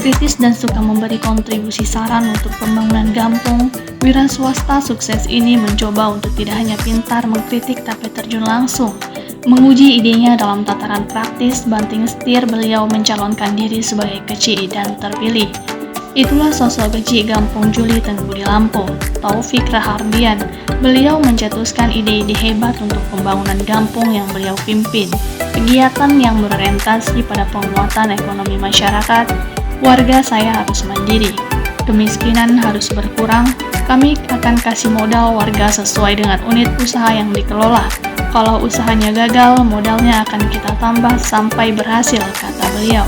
kritis dan suka memberi kontribusi saran untuk pembangunan Gampong, wira swasta sukses ini mencoba untuk tidak hanya pintar mengkritik tapi terjun langsung. Menguji idenya dalam tataran praktis, banting setir beliau mencalonkan diri sebagai kecil dan terpilih. Itulah sosok kecil Gampong Juli Tengku di Lampung, Taufik Rahardian. Beliau mencetuskan ide-ide hebat untuk pembangunan Gampong yang beliau pimpin. Kegiatan yang berorientasi pada penguatan ekonomi masyarakat, warga saya harus mandiri, kemiskinan harus berkurang, kami akan kasih modal warga sesuai dengan unit usaha yang dikelola. Kalau usahanya gagal, modalnya akan kita tambah sampai berhasil, kata beliau.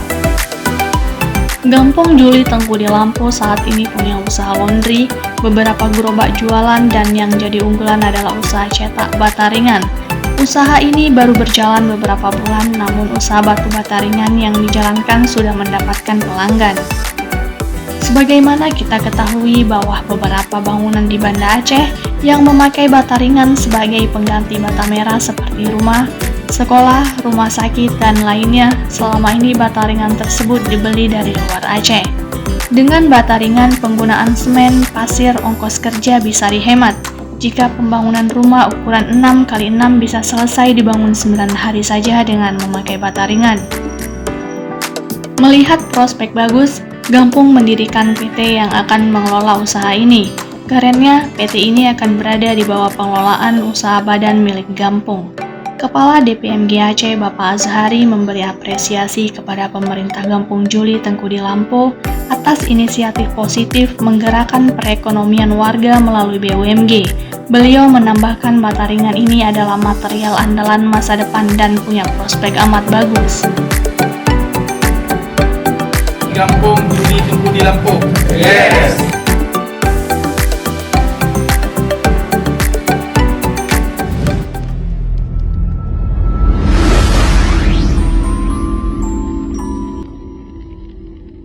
Gampong Juli Tengku di Lampung saat ini punya usaha laundry, beberapa gerobak jualan, dan yang jadi unggulan adalah usaha cetak bata ringan. Usaha ini baru berjalan beberapa bulan, namun usaha batu bata ringan yang dijalankan sudah mendapatkan pelanggan. Sebagaimana kita ketahui bahwa beberapa bangunan di Banda Aceh yang memakai bata ringan sebagai pengganti bata merah seperti rumah, sekolah, rumah sakit, dan lainnya, selama ini bata ringan tersebut dibeli dari luar Aceh. Dengan bata ringan, penggunaan semen, pasir, ongkos kerja bisa dihemat. Jika pembangunan rumah ukuran 6x6 bisa selesai dibangun 9 hari saja dengan memakai bata ringan. Melihat prospek bagus, Gampong mendirikan PT yang akan mengelola usaha ini. Kerennya, PT ini akan berada di bawah pengelolaan usaha badan milik Gampong. Kepala DPMG Aceh Bapak Azhari memberi apresiasi kepada pemerintah Gampong Juli Tengku di Lampung atas inisiatif positif menggerakkan perekonomian warga melalui BUMG. Beliau menambahkan bata ringan ini adalah material andalan masa depan dan punya prospek amat bagus. Gampong Juli Tengku di Lampung. Yes.